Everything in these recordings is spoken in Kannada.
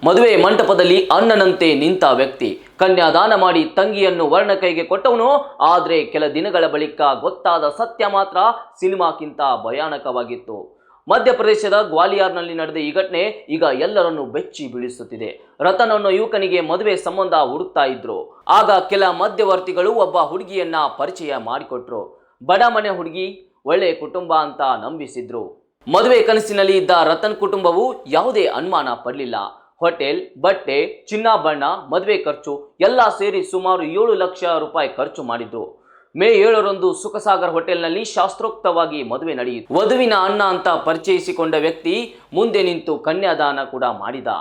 ಮದುವೆ ಮಂಟಪದಲ್ಲಿ ಅಣ್ಣನಂತೆ ನಿಂತ ವ್ಯಕ್ತಿ ಕನ್ಯಾದಾನ ಮಾಡಿ ತಂಗಿಯನ್ನು ವರ್ಣ ಕೈಗೆ ಕೊಟ್ಟವನು. ಆದರೆ ಕೆಲ ದಿನಗಳ ಬಳಿಕ ಗೊತ್ತಾದ ಸತ್ಯ ಮಾತ್ರ ಸಿನಿಮಾಕ್ಕಿಂತ ಭಯಾನಕವಾಗಿತ್ತು. ಮಧ್ಯಪ್ರದೇಶದ ಗ್ವಾಲಿಯರ್ನಲ್ಲಿ ನಡೆದ ಈ ಘಟನೆ ಈಗ ಎಲ್ಲರನ್ನು ಬೆಚ್ಚಿ ಬೀಳಿಸುತ್ತಿದೆ. ರತನ್ ಅನ್ನೋ ಯುವಕನಿಗೆ ಮದುವೆ ಸಂಬಂಧ ಹುಡುಕ್ತಾ ಇದ್ರು. ಆಗ ಕೆಲ ಮಧ್ಯವರ್ತಿಗಳು ಒಬ್ಬ ಹುಡುಗಿಯನ್ನ ಪರಿಚಯ ಮಾಡಿಕೊಟ್ರು. ಬಡ ಮನೆ ಹುಡುಗಿ, ಒಳ್ಳೆ ಕುಟುಂಬ ಅಂತ ನಂಬಿಸಿದ್ರು. ಮದುವೆ ಕನಸಿನಲ್ಲಿ ಇದ್ದ ರತನ್ ಕುಟುಂಬವು ಯಾವುದೇ ಅನುಮಾನ ಪಡಲಿಲ್ಲ. ಹೋಟೆಲ್, ಬಟ್ಟೆ, ಚಿನ್ನಾಭರಣ, ಮದುವೆ ಖರ್ಚು ಎಲ್ಲ ಸೇರಿ ಸುಮಾರು 7 ಲಕ್ಷ ರೂಪಾಯಿ ಖರ್ಚು ಮಾಡಿದ್ರು. ಮೇ 7ರಂದು ಸುಖಸಾಗರ್ ಹೋಟೆಲ್ನಲ್ಲಿ ಶಾಸ್ತ್ರೋಕ್ತವಾಗಿ ಮದುವೆ ನಡೆಯಿತು. ವಧುವಿನ ಅಣ್ಣ ಅಂತ ಪರಿಚಯಿಸಿಕೊಂಡ ವ್ಯಕ್ತಿ ಮುಂದೆ ನಿಂತು ಕನ್ಯಾದಾನ ಕೂಡ ಮಾಡಿದ.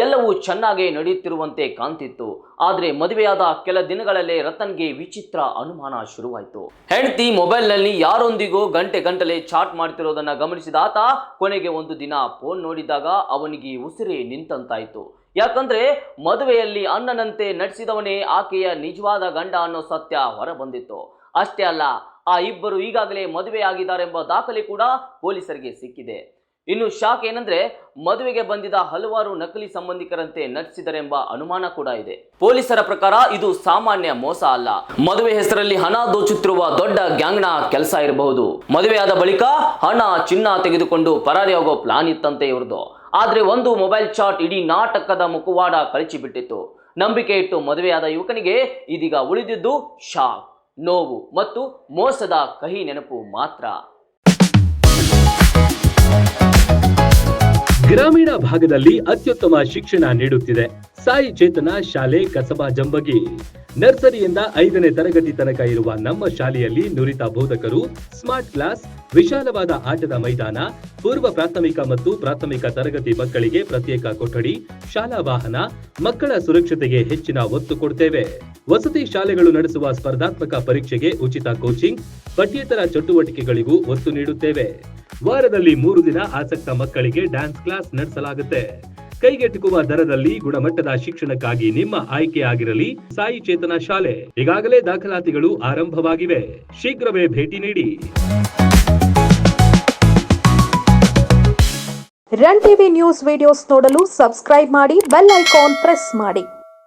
ಎಲ್ಲವೂ ಚೆನ್ನಾಗೇ ನಡೆಯುತ್ತಿರುವಂತೆ ಕಾಣ್ತಿತ್ತು. ಆದರೆ ಮದುವೆಯಾದ ಕೆಲ ದಿನಗಳಲ್ಲೇ ರತನ್ಗೆ ವಿಚಿತ್ರ ಅನುಮಾನ ಶುರುವಾಯಿತು. ಹೆಂಡತಿ ಮೊಬೈಲ್ನಲ್ಲಿ ಯಾರೊಂದಿಗೂ ಗಂಟೆಗಟ್ಟಲೆ ಚಾಟ್ ಮಾಡ್ತಿರೋದನ್ನ ಗಮನಿಸಿದ ಆತ ಕೊನೆಗೆ ಒಂದು ದಿನ ಫೋನ್ ನೋಡಿದಾಗ ಅವನಿಗೆ ಉಸಿರೇ ನಿಂತಂತಾಯಿತು. ಯಾಕಂದ್ರೆ ಮದುವೆಯಲ್ಲಿ ಅಣ್ಣನಂತೆ ನಟಿಸಿದವನೇ ಆಕೆಯ ನಿಜವಾದ ಗಂಡ ಅನ್ನೋ ಸತ್ಯ ಹೊರಬಂದಿತ್ತು. ಅಷ್ಟೇ ಅಲ್ಲ, ಆ ಇಬ್ಬರು ಈಗಾಗಲೇ ಮದುವೆಯಾಗಿದ್ದಾರೆಂಬ ದಾಖಲೆ ಕೂಡ ಪೊಲೀಸರಿಗೆ ಸಿಕ್ಕಿದೆ. ಇನ್ನು ಶಾಕ್ ಏನಂದ್ರೆ, ಮದುವೆಗೆ ಬಂದಿದ್ದ ಹಲವಾರು ನಕಲಿ ಸಂಬಂಧಿಕರಂತೆ ನಟಿಸಿದರೆಂಬ ಅನುಮಾನ ಕೂಡ ಇದೆ. ಪೊಲೀಸರ ಪ್ರಕಾರ ಇದು ಸಾಮಾನ್ಯ ಮೋಸ ಅಲ್ಲ, ಮದುವೆ ಹೆಸರಲ್ಲಿ ಹಣ ದೋಚುತ್ತಿರುವ ದೊಡ್ಡ ಗ್ಯಾಂಗ್ನ ಕೆಲಸ ಇರಬಹುದು. ಮದುವೆಯಾದ ಬಳಿಕ ಹಣ, ಚಿನ್ನ ತೆಗೆದುಕೊಂಡು ಪರಾರಿಯಾಗೋ ಪ್ಲಾನ್ ಇತ್ತಂತೆ ಇವ್ರದ್ದು. ಆದ್ರೆ ಒಂದು ಮೊಬೈಲ್ ಚಾಟ್ ಇಡೀ ನಾಟಕದ ಮುಖವಾಡ ಕಳಚಿಬಿಟ್ಟಿತ್ತು. ನಂಬಿಕೆ ಇಟ್ಟು ಮದುವೆಯಾದ ಯುವಕನಿಗೆ ಇದೀಗ ಉಳಿದಿದ್ದು ಶಾಕ್, ನೋವು ಮತ್ತು ಮೋಸದ ಕಹಿ ನೆನಪು ಮಾತ್ರ. ಗ್ರಾಮೀಣ ಭಾಗದಲ್ಲಿ ಅತ್ಯುತ್ತಮ ಶಿಕ್ಷಣ ನೀಡುತ್ತಿದೆ ಸಾಯಿ ಚೇತನ ಶಾಲೆ ಕಸಬಾ ಜಂಬಗಿ. ನರ್ಸರಿಯಿಂದ 5ನೇ ತರಗತಿ ತನಕ ಇರುವ ನಮ್ಮ ಶಾಲೆಯಲ್ಲಿ ನುರಿತ ಬೋಧಕರು, ಸ್ಮಾರ್ಟ್ ಕ್ಲಾಸ್, ವಿಶಾಲವಾದ ಆಟದ ಮೈದಾನ, ಪೂರ್ವ ಪ್ರಾಥಮಿಕ ಮತ್ತು ಪ್ರಾಥಮಿಕ ತರಗತಿ ಮಕ್ಕಳಿಗೆ ಪ್ರತ್ಯೇಕ ಕೊಠಡಿ, ಶಾಲಾ ವಾಹನ, ಮಕ್ಕಳ ಸುರಕ್ಷತೆಗೆ ಹೆಚ್ಚಿನ ಒತ್ತು ಕೊಡ್ತೇವೆ. ವಸತಿ ಶಾಲೆಗಳು ನಡೆಸುವ ಸ್ಪರ್ಧಾತ್ಮಕ ಪರೀಕ್ಷೆಗೆ ಉಚಿತ ಕೋಚಿಂಗ್, ಪಠ್ಯೇತರ ಚಟುವಟಿಕೆಗಳಿಗೂ ಒತ್ತು ನೀಡುತ್ತೇವೆ. ವಾರದಲ್ಲಿ 3 ದಿನ ಆಸಕ್ತ ಮಕ್ಕಳಿಗೆ ಡ್ಯಾನ್ಸ್ ಕ್ಲಾಸ್ ನಡೆಸಲಾಗುತ್ತೆ. ಕೈಗೆಟುಕುವ ದರದಲ್ಲಿ ಗುಣಮಟ್ಟದ ಶಿಕ್ಷಣಕ್ಕಾಗಿ ನಿಮ್ಮ ಆಯ್ಕೆ ಆಗಿರಲಿ ಸಾಯಿ ಚೇತನ ಶಾಲೆ. ಈಗಾಗಲೇ ದಾಖಲಾತಿಗಳು ಆರಂಭವಾಗಿವೆ, ಶೀಘ್ರವೇ ಭೇಟಿ ನೀಡಿ. ರನ್ ಟಿವಿ ನ್ಯೂಸ್ ವಿಡಿಯೋಸ್ ನೋಡಲು ಸಬ್ಸ್ಕ್ರೈಬ್ ಮಾಡಿ, ಬೆಲ್ ಐಕಾನ್ ಪ್ರೆಸ್ ಮಾಡಿ.